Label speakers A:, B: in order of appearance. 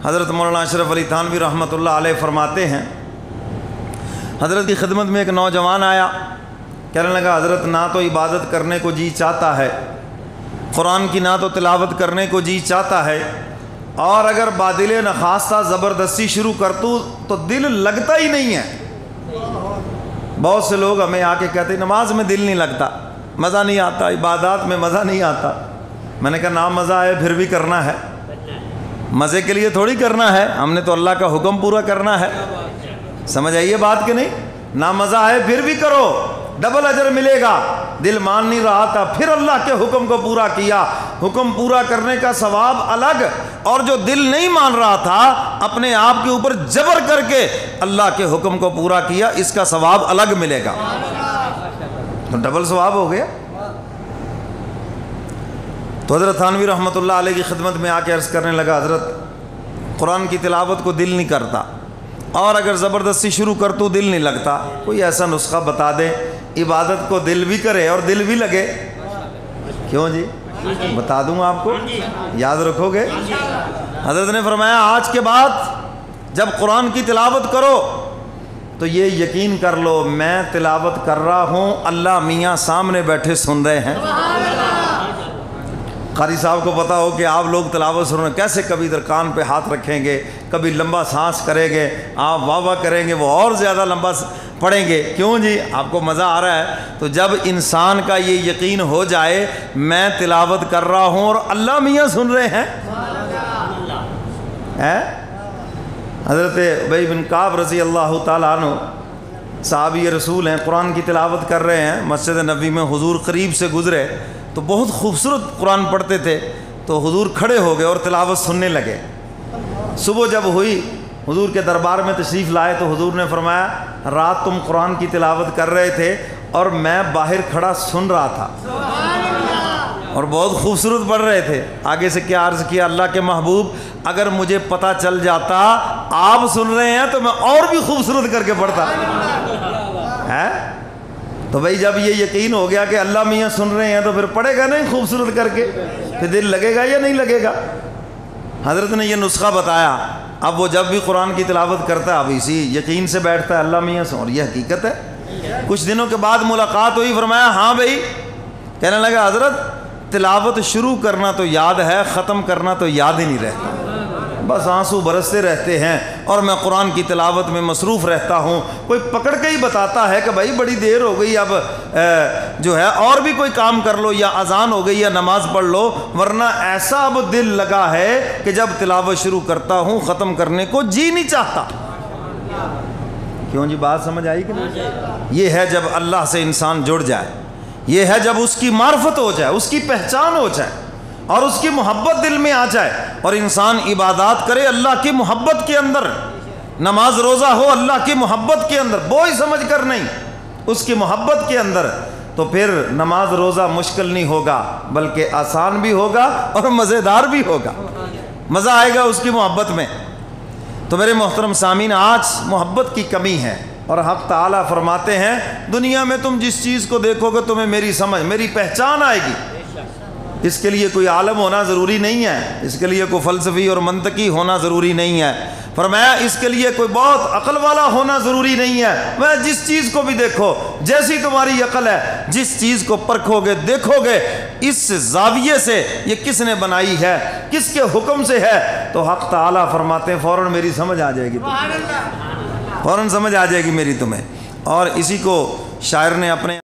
A: حضرت مولانا اشرف علی تھانوی رحمۃ اللہ علیہ فرماتے ہیں، حضرت کی خدمت میں ایک نوجوان آیا، کہنے لگا حضرت نہ تو عبادت کرنے کو جی چاہتا ہے، قرآن کی نہ تو تلاوت کرنے کو جی چاہتا ہے، اور اگر بادل نخواستہ زبردستی شروع کرتوں تو دل لگتا ہی نہیں ہے۔ بہت سے لوگ ہمیں آ کے کہتے ہیں نماز میں دل نہیں لگتا، مزہ نہیں آتا، عبادات میں مزہ نہیں آتا۔ میں نے کہا نہ مزہ آئے پھر بھی کرنا ہے، مزے کے لیے تھوڑی کرنا ہے، ہم نے تو اللہ کا حکم پورا کرنا ہے۔ سمجھ آئیے بات کہ نہیں؟ نہ مزہ آئے پھر بھی کرو، ڈبل اجر ملے گا۔ دل مان نہیں رہا تھا پھر اللہ کے حکم کو پورا کیا، حکم پورا کرنے کا ثواب الگ، اور جو دل نہیں مان رہا تھا اپنے آپ کے اوپر جبر کر کے اللہ کے حکم کو پورا کیا، اس کا ثواب الگ ملے گا، تو ڈبل ثواب ہو گیا۔ تو حضرت تھانوی رحمۃ اللہ علیہ کی خدمت میں آ کے عرض کرنے لگا حضرت قرآن کی تلاوت کو دل نہیں کرتا، اور اگر زبردستی شروع کر تو دل نہیں لگتا، کوئی ایسا نسخہ بتا دیں عبادت کو دل بھی کرے اور دل بھی لگے۔ کیوں جی؟ بتا دوں آپ کو، یاد رکھو گے؟ حضرت نے فرمایا آج کے بعد جب قرآن کی تلاوت کرو تو یہ یقین کر لو میں تلاوت کر رہا ہوں، اللہ میاں سامنے بیٹھے سن رہے ہیں۔ قاری صاحب کو پتا ہو کہ آپ لوگ تلاوت سن رہے ہیں، کیسے کبھی ادھر کان پہ ہاتھ رکھیں گے، کبھی لمبا سانس کریں گے، آپ واہ واہ کریں گے، وہ اور زیادہ لمبا پڑھیں گے۔ کیوں جی؟ آپ کو مزہ آ رہا ہے۔ تو جب انسان کا یہ یقین ہو جائے میں تلاوت کر رہا ہوں اور اللہ میاں سن رہے ہیں، حضرت ابی بن کعب رضی اللہ تعالیٰ عنہ صحابی رسول ہیں، قرآن کی تلاوت کر رہے ہیں، مسجد نبوی میں حضور قریب سے گزرے تو بہت خوبصورت قرآن پڑھتے تھے، تو حضور کھڑے ہو گئے اور تلاوت سننے لگے۔ صبح جب ہوئی حضور کے دربار میں تشریف لائے تو حضور نے فرمایا رات تم قرآن کی تلاوت کر رہے تھے اور میں باہر کھڑا سن رہا تھا، اور بہت خوبصورت پڑھ رہے تھے۔ آگے سے کیا عرض کیا، اللہ کے محبوب اگر مجھے پتہ چل جاتا آپ سن رہے ہیں تو میں اور بھی خوبصورت کر کے پڑھتا ہے۔ تو بھائی جب یہ یقین ہو گیا کہ اللہ میاں سن رہے ہیں تو پھر پڑھے گا نہیں خوبصورت کر کے، پھر دل لگے گا یا نہیں لگے گا؟ حضرت نے یہ نسخہ بتایا، اب وہ جب بھی قرآن کی تلاوت کرتا ہے اب اسی یقین سے بیٹھتا ہے اللہ میاں سن، اور یہ حقیقت ہے۔ کچھ دنوں کے بعد ملاقات ہوئی، فرمایا ہاں بھائی، کہنے لگا حضرت تلاوت شروع کرنا تو یاد ہے، ختم کرنا تو یاد ہی نہیں رہتا، بس آنسو برستے رہتے ہیں اور میں قرآن کی تلاوت میں مصروف رہتا ہوں۔ کوئی پکڑ کے ہی بتاتا ہے کہ بھائی بڑی دیر ہو گئی، اب جو ہے اور بھی کوئی کام کر لو، یا اذان ہو گئی یا نماز پڑھ لو، ورنہ ایسا اب دل لگا ہے کہ جب تلاوت شروع کرتا ہوں ختم کرنے کو جی نہیں چاہتا۔ کیوں جی؟ بات سمجھ آئی کہ نہیں؟ یہ ہے جب اللہ سے انسان جڑ جائے، یہ ہے جب اس کی معرفت ہو جائے، اس کی پہچان ہو جائے اور اس کی محبت دل میں آ جائے، اور انسان عبادات کرے اللہ کی محبت کے اندر، نماز روزہ ہو اللہ کی محبت کے اندر، بوجھ سمجھ کر نہیں، اس کی محبت کے اندر، تو پھر نماز روزہ مشکل نہیں ہوگا بلکہ آسان بھی ہوگا اور مزیدار بھی ہوگا، مزہ آئے گا اس کی محبت میں۔ تو میرے محترم سامعین، آج محبت کی کمی ہے، اور حق تعالیٰ فرماتے ہیں دنیا میں تم جس چیز کو دیکھو گے تمہیں میری سمجھ، میری پہچان آئے گی۔ اس کے لیے کوئی عالم ہونا ضروری نہیں ہے، اس کے لیے کوئی فلسفی اور منطقی ہونا ضروری نہیں ہے، فرمایا اس کے لیے کوئی بہت عقل والا ہونا ضروری نہیں ہے۔ میں جس چیز کو بھی دیکھو، جیسی تمہاری عقل ہے، جس چیز کو پرکھو گے دیکھو گے اس زاویے سے یہ کس نے بنائی ہے، کس کے حکم سے ہے، تو حق تعالیٰ فرماتے ہیں فوراً میری سمجھ آ جائے گی، فوراً سمجھ آ جائے گی میری تمہیں۔ اور اسی کو شاعر نے اپنے